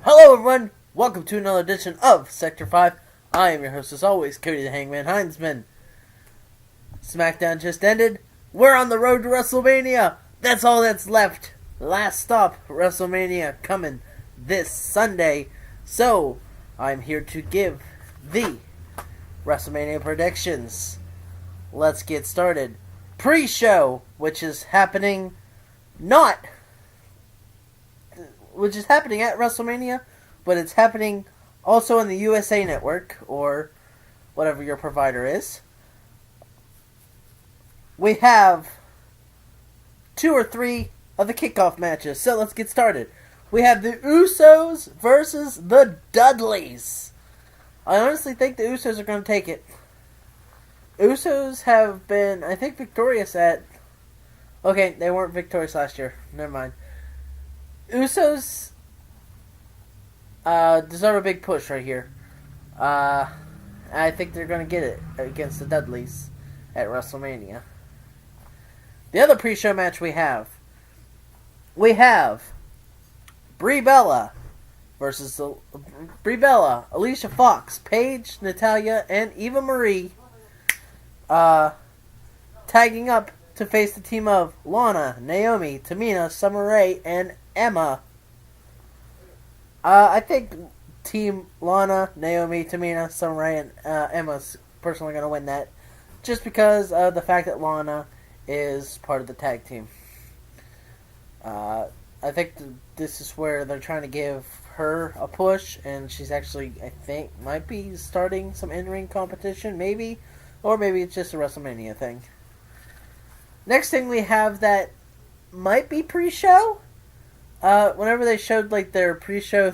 Hello everyone, welcome to another edition of Sector 5. I am your host as always, Cody the Hangman Heinzman. SmackDown just ended. We're on the road to Wrestlemania. That's all that's left. Last stop, Wrestlemania, coming this Sunday. So, I'm here to give the WrestleMania predictions. Let's get started. Pre-show, which is happening at WrestleMania, but it's happening also on the USA Network, or whatever your provider is. We have 2 or 3 of the kickoff matches, so let's get started. We have the Usos versus the Dudleys. I honestly think the Usos are going to take it. Usos have been, I think, victorious at... Okay, they weren't victorious last year. Never mind. Usos deserve a big push right here. I think they're going to get it against the Dudleys at WrestleMania. The other pre-show match we have Brie Bella versus Alicia Fox, Paige, Natalya, and Eva Marie tagging up to face the team of Lana, Naomi, Tamina, Summer Rae, and Emma. I think Team Lana, Naomi, Tamina, Summer Rae, and Emma's personally going to win that, just because of the fact that Lana is part of the tag team. I think this is where they're trying to give her a push, and she's actually, I think, might be starting some in-ring competition, maybe, or maybe it's just a WrestleMania thing. Next thing we have that might be pre-show. Whenever they showed their pre-show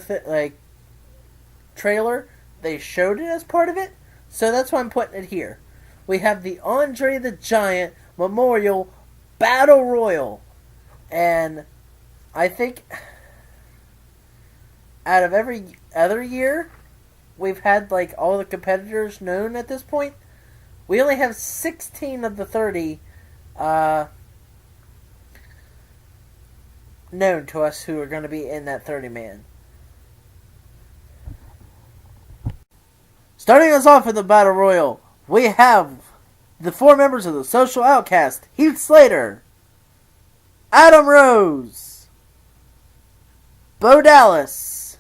trailer, they showed it as part of it, so that's why I'm putting it here. We have the Andre the Giant Memorial Battle Royal, and I think out of every other year we've had all the competitors known at this point, we only have 16 of the 30 known to us who are going to be in that 30-man. Starting us off in the Battle Royal, we have the 4 members of the Social Outcast: Heath Slater, Adam Rose, Bo Dallas,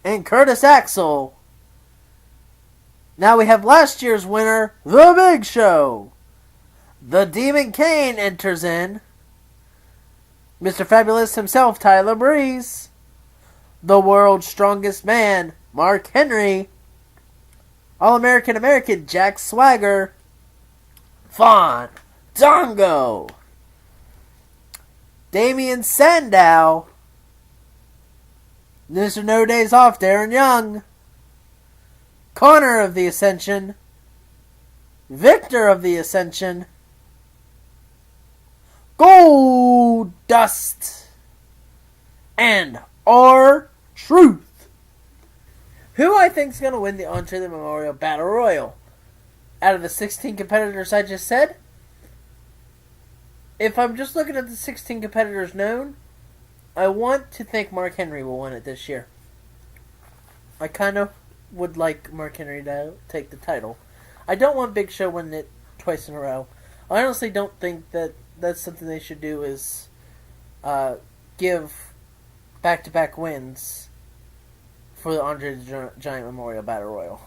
and Curtis Axel. Now we have last year's winner, The Big Show. The Demon Kane enters in. Mr. Fabulous himself, Tyler Breeze. The World's Strongest Man, Mark Henry. All-American Jack Swagger. Fawn Dongo. Damian Sandow. Mr. No Days Off, Darren Young. Connor of the Ascension. Victor of the Ascension. Gold Dust. And R-Truth. Who I think is going to win the Andre the Memorial Battle Royal? Out of the 16 competitors I just said, if I'm just looking at the 16 competitors known, I want to think Mark Henry will win it this year. I kind of would like Mark Henry to take the title. I don't want Big Show winning it twice in a row. I honestly don't think that that's something they should do, is give back-to-back wins for the Andre the Giant Memorial Battle Royal.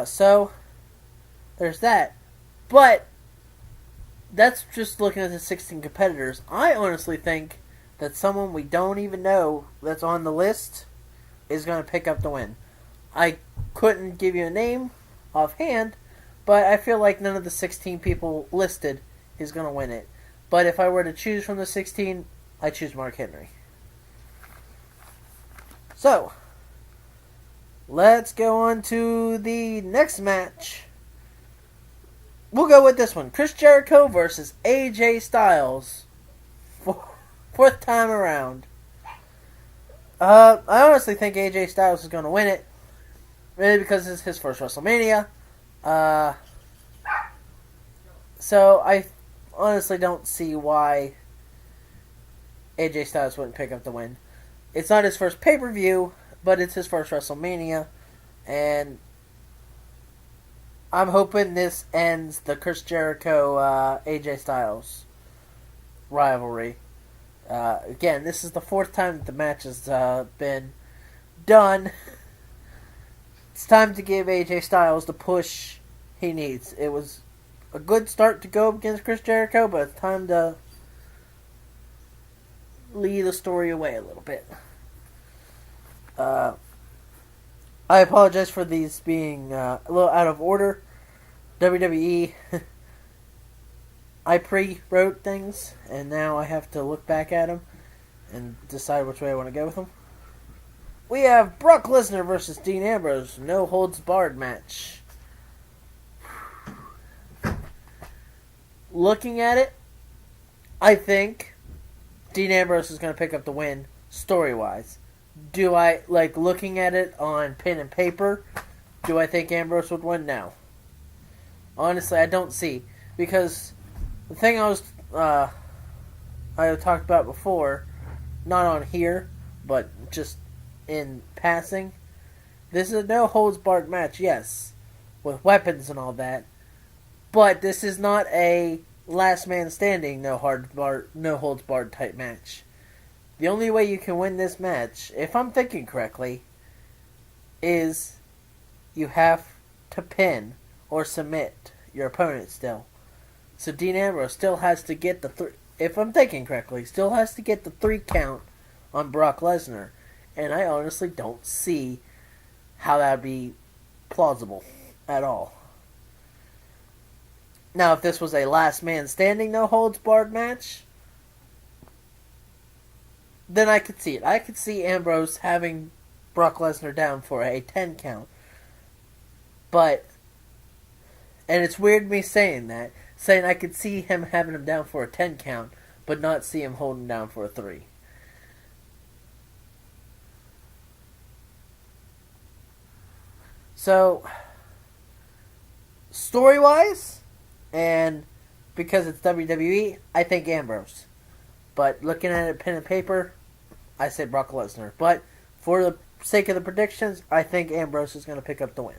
So, there's that. But, that's just looking at the 16 competitors. I honestly think that someone we don't even know that's on the list is going to pick up the win. I couldn't give you a name offhand, but I feel like none of the 16 people listed is going to win it. But if I were to choose from the 16, I choose Mark Henry. So, let's go on to the next match. We'll go with this one. Chris Jericho versus AJ Styles. Fourth time around. I honestly think AJ Styles is going to win it. Really, because it's his first WrestleMania. So I honestly don't see why AJ Styles wouldn't pick up the win. It's not his first pay-per-view, but it's his first WrestleMania, and I'm hoping this ends the Chris Jericho AJ Styles rivalry. Again, this is the fourth time that the match has been done. It's time to give AJ Styles the push he needs. It was a good start to go against Chris Jericho, but it's time to lead the story away a little bit. I apologize for these being a little out of order. WWE, I pre-wrote things, and now I have to look back at them and decide which way I want to go with them. We have Brock Lesnar versus Dean Ambrose, no holds barred match. Looking at it, I think Dean Ambrose is going to pick up the win, story-wise. Do I, looking at it on pen and paper, do I think Ambrose would win? No. Honestly, I don't see. Because the thing I talked about before, not on here, but just in passing, this is a no-holds-barred match, yes, with weapons and all that. But this is not a last man standing, no holds barred type match. The only way you can win this match, if I'm thinking correctly, is you have to pin or submit your opponent still. So Dean Ambrose still has to get the if I'm thinking correctly, still has to get the 3 count on Brock Lesnar. And I honestly don't see how that would be plausible at all. Now, if this was a last man standing, no holds barred match, then I could see it. I could see Ambrose having Brock Lesnar down for a 10 count. But, and it's weird me saying I could see him having him down for a 10 count, but not see him holding down for a 3. So, story-wise, and because it's WWE, I think Ambrose. But looking at it pen and paper, I say Brock Lesnar. But for the sake of the predictions, I think Ambrose is going to pick up the win.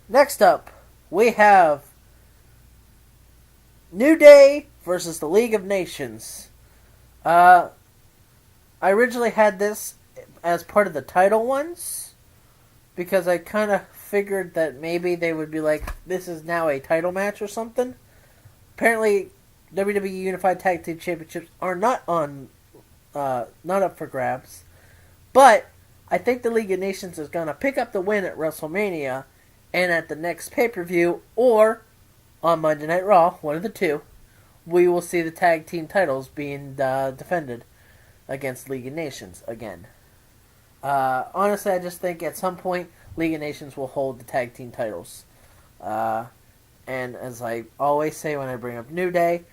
Next up, we have New Day versus the League of Nations. I originally had this as part of the title ones, because I kind of figured that maybe they would be like, this is now a title match or something. Apparently, WWE Unified Tag Team Championships are not up for grabs. But I think the League of Nations is going to pick up the win at WrestleMania and at the next pay-per-view, or on Monday Night Raw, one of the two, we will see the tag team titles being defended against League of Nations again. Honestly, I just think at some point, League of Nations will hold the tag team titles. And as I always say when I bring up New Day,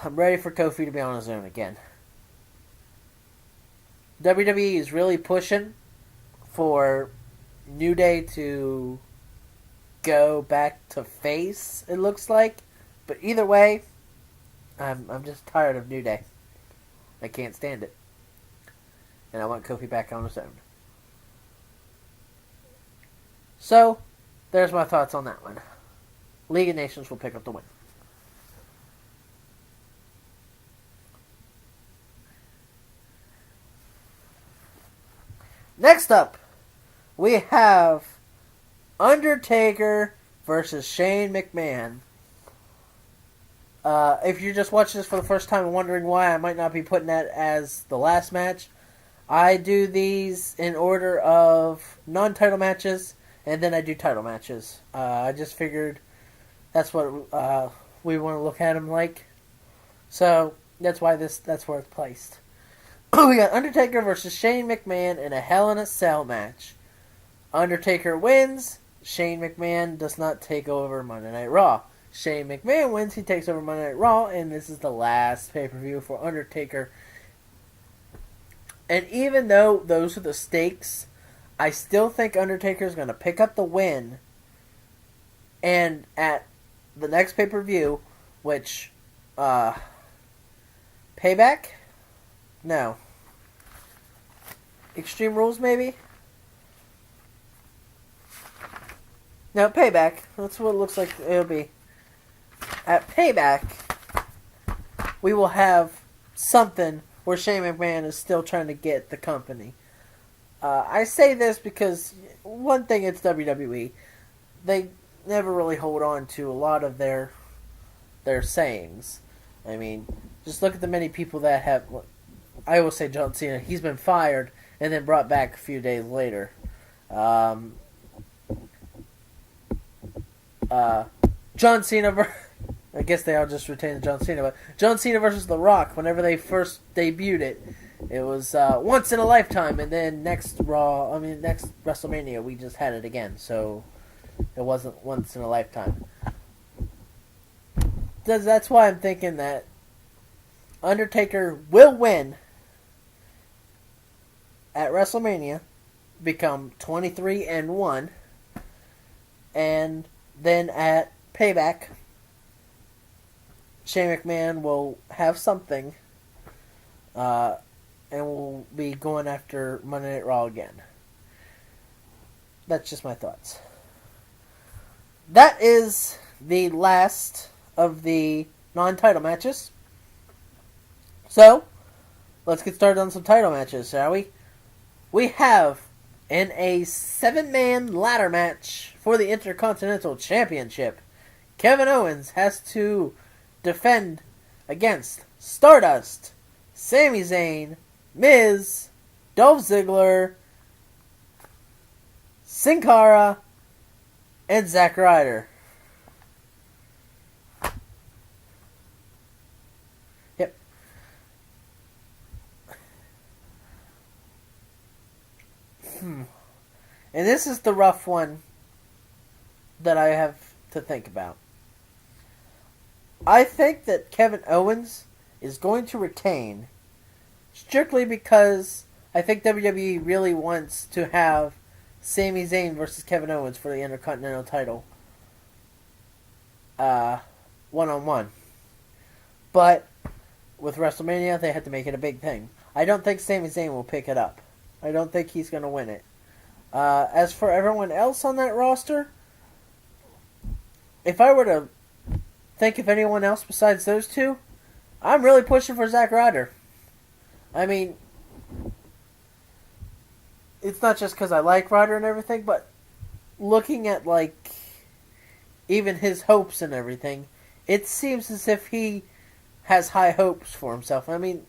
I'm ready for Kofi to be on his own again. WWE is really pushing for New Day to go back to face, it looks like. But either way, I'm just tired of New Day. I can't stand it. And I want Kofi back on his own. So, there's my thoughts on that one. League of Nations will pick up the win. Next up, we have Undertaker versus Shane McMahon. If you're just watching this for the first time and wondering why I might not be putting that as the last match, I do these in order of non-title matches, and then I do title matches. I just figured that's what we want to look at them like. So that's why that's where it's placed. We got Undertaker versus Shane McMahon in a Hell in a Cell match. Undertaker wins. Shane McMahon does not take over Monday Night Raw. Shane McMahon wins. He takes over Monday Night Raw, and this is the last pay-per-view for Undertaker. And even though those are the stakes, I still think Undertaker is going to pick up the win. And at the next pay-per-view, which Uh, Payback? No. Extreme Rules, maybe? No, Payback. That's what it looks like it'll be. At Payback, we will have something where Shane McMahon is still trying to get the company. I say this because, one thing, it's WWE. They never really hold on to a lot of their sayings. I mean, just look at the many people that have... I will say John Cena. He's been fired and then brought back a few days later. John Cena... I guess they all just retained John Cena, but John Cena versus The Rock, whenever they first debuted it, it was once in a lifetime, and then next WrestleMania, we just had it again, so it wasn't once in a lifetime. That's why I'm thinking that Undertaker will win at WrestleMania, become 23-1, and then at Payback, Shane McMahon will have something, and will be going after Monday Night Raw again. That's just my thoughts. That is the last of the non-title matches. So, let's get started on some title matches, shall we? We have, in a 7-man ladder match for the Intercontinental Championship, Kevin Owens has to defend against Stardust, Sami Zayn, Miz, Dolph Ziggler, Sin Cara, and Zack Ryder. Yep. And this is the rough one that I have to think about. I think that Kevin Owens is going to retain strictly because I think WWE really wants to have Sami Zayn versus Kevin Owens for the Intercontinental title. One-on-one. But with WrestleMania, they had to make it a big thing. I don't think Sami Zayn will pick it up. I don't think he's going to win it. As for everyone else on that roster, if I were to think of anyone else besides those two, I'm really pushing for Zack Ryder. I mean, it's not just because I like Ryder and everything, but looking at, like, even his hopes and everything, it seems as if he has high hopes for himself. I mean,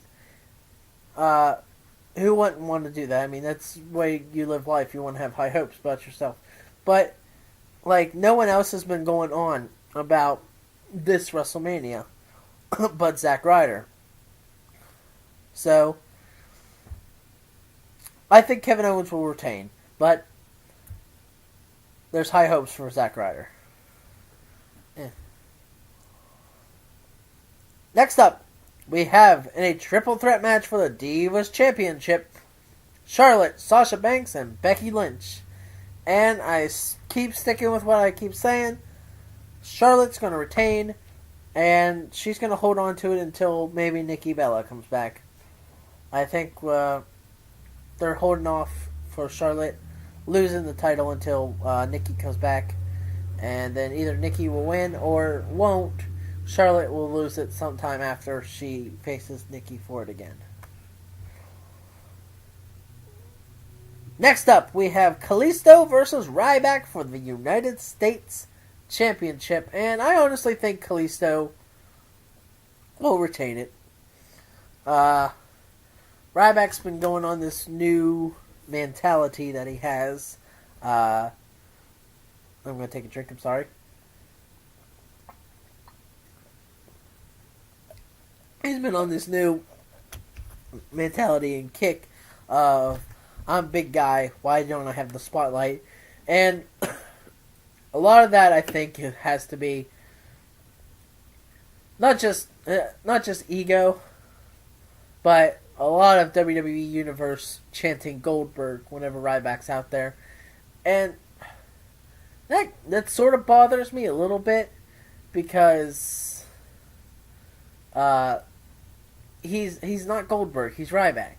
who wouldn't want to do that? I mean, that's the way you live life. You want to have high hopes about yourself. But, like, no one else has been going on about this WrestleMania but Zack Ryder. So, I think Kevin Owens will retain, but there's high hopes for Zack Ryder. Next up, we have in a triple threat match for the Divas Championship, Charlotte, Sasha Banks, and Becky Lynch. And I keep sticking with what I keep saying. Charlotte's going to retain, and she's going to hold on to it until maybe Nikki Bella comes back. I think they're holding off for Charlotte losing the title until Nikki comes back, and then either Nikki will win or won't. Charlotte will lose it sometime after she faces Nikki for it again. Next up, we have Kalisto versus Ryback for the United States Championship, and I honestly think Kalisto will retain it. Ryback's been going on this new mentality that he has. I'm going to take a drink, I'm sorry. He's been on this new mentality and kick of, I'm a big guy, why don't I have the spotlight? And a lot of that, I think, has to be not just ego, but a lot of WWE Universe chanting Goldberg whenever Ryback's out there. And that sort of bothers me a little bit, because He's not Goldberg. He's Ryback.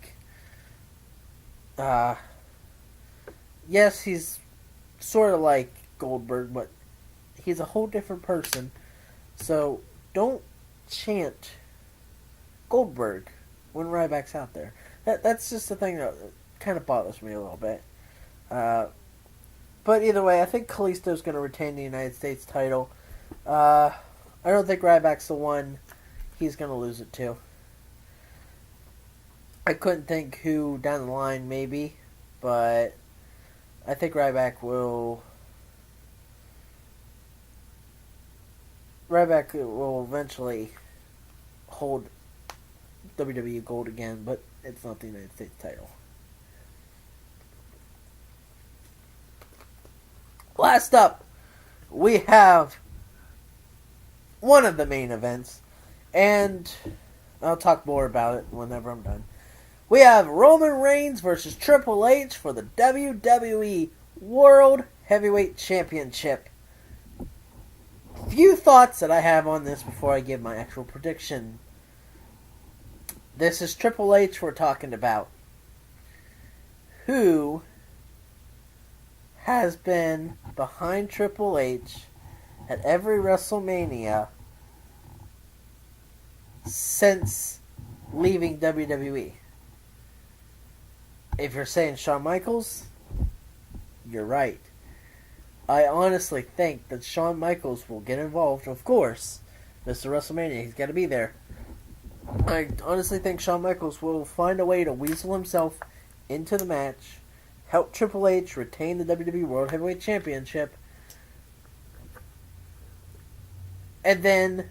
Yes, he's sort of like Goldberg, but he's a whole different person. So don't chant Goldberg when Ryback's out there. That's just the thing that kind of bothers me a little bit. But either way, I think Kalisto's going to retain the United States title. I don't think Ryback's the one he's going to lose it to. I couldn't think who down the line, maybe, but I think Ryback will eventually hold WWE Gold again, but it's not the United States title. Last up, we have one of the main events, and I'll talk more about it whenever I'm done. We have Roman Reigns versus Triple H for the WWE World Heavyweight Championship. Few thoughts that I have on this before I give my actual prediction. This is Triple H we're talking about, who has been behind Triple H at every WrestleMania since leaving WWE. If you're saying Shawn Michaels, you're right. I honestly think that Shawn Michaels will get involved, of course. Mr. WrestleMania, he's got to be there. I honestly think Shawn Michaels will find a way to weasel himself into the match, help Triple H retain the WWE World Heavyweight Championship, and then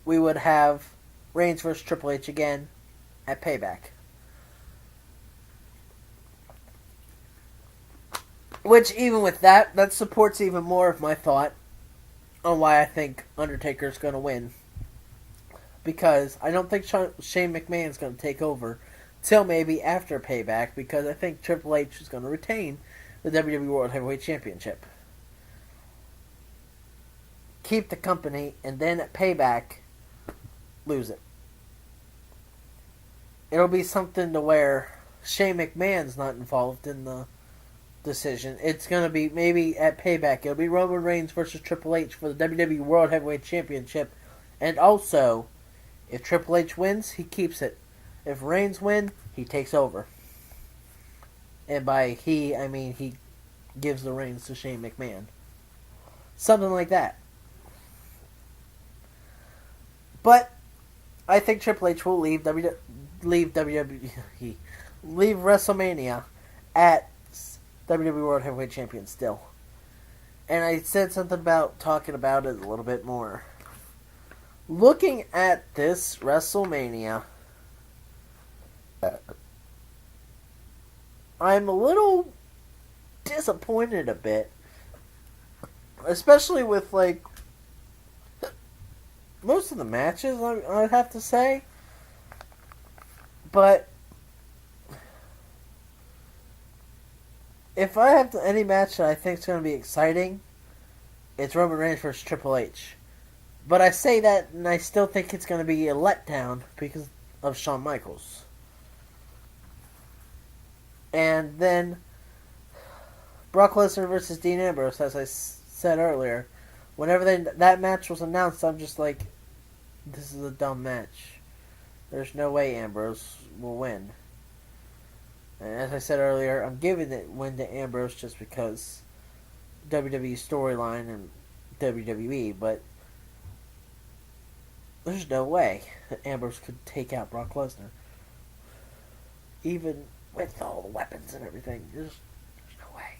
we would have Reigns versus Triple H again at Payback. Which, even with that supports even more of my thought on why I think Undertaker's going to win. Because I don't think Shane McMahon's going to take over till maybe after Payback, because I think Triple H is going to retain the WWE World Heavyweight Championship. Keep the company, and then at Payback, lose it. It'll be something to where Shane McMahon's not involved in the decision. It's going to be maybe at Payback. It'll be Roman Reigns versus Triple H for the WWE World Heavyweight Championship. And also, if Triple H wins, he keeps it. If Reigns wins, he takes over. And by he, I mean he gives the reins to Shane McMahon. Something like that. But I think Triple H will leave WrestleMania at WWE World Heavyweight Champion still. And I said something about talking about it a little bit more. Looking at this WrestleMania, I'm a little disappointed a bit. Especially with, like, most of the matches, I'd have to say. But if I have any match that I think is going to be exciting, it's Roman Reigns versus Triple H. But I say that, and I still think it's going to be a letdown because of Shawn Michaels. And then Brock Lesnar versus Dean Ambrose, as I said earlier. Whenever that match was announced, I'm just like, this is a dumb match. There's no way Ambrose will win. And as I said earlier, I'm giving it win to Ambrose just because WWE storyline and WWE, but there's no way that Ambrose could take out Brock Lesnar. Even with all the weapons and everything, there's no way.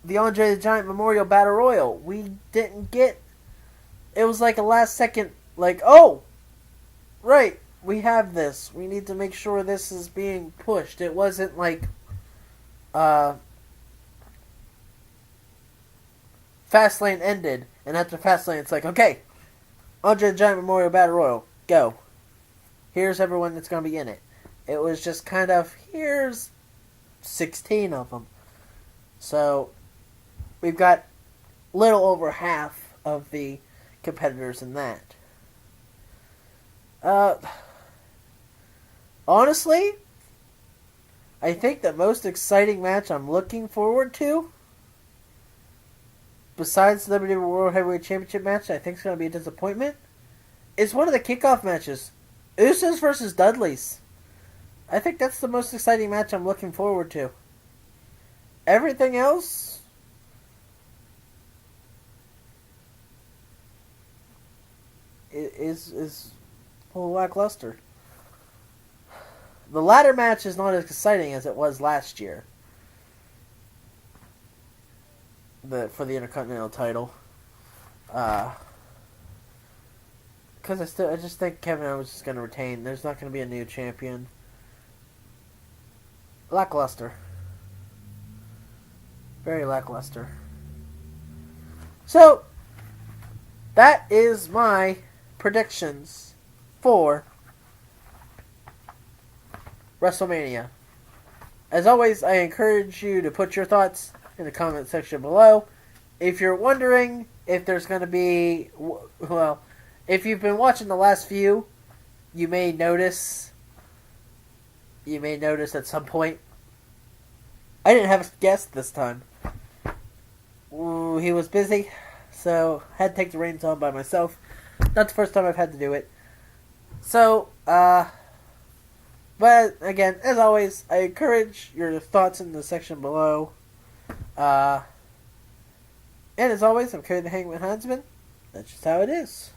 The Andre the Giant Memorial Battle Royal, we didn't get. It was like a last second, like, oh, right, we have this. We need to make sure this is being pushed. It wasn't like Fastlane ended, and after Fastlane, it's like, okay, Andre the Giant Memorial Battle Royal, go. Here's everyone that's going to be in it. It was just kind of, here's 16 of them. So, we've got little over half of the competitors in that. Uh, honestly, I think the most exciting match I'm looking forward to, besides the WWE World Heavyweight Championship match, I think is going to be a disappointment, is one of the kickoff matches. Usos versus Dudleys. I think that's the most exciting match I'm looking forward to. Everything else is a little lackluster. The ladder match is not as exciting as it was last year. For the Intercontinental title. Because I just think Kevin Owens is going to retain. There's not going to be a new champion. Lackluster. Very lackluster. So, that is my predictions for WrestleMania. As always, I encourage you to put your thoughts in the comment section below. If you're wondering if there's going to be... Well, if you've been watching the last few, you may notice at some point I didn't have a guest this time. Ooh, he was busy, so had to take the reins on by myself. Not the first time I've had to do it. So, but again, as always, I encourage your thoughts in the section below. And as always, I'm Cody the Hangman Huntsman. That's just how it is.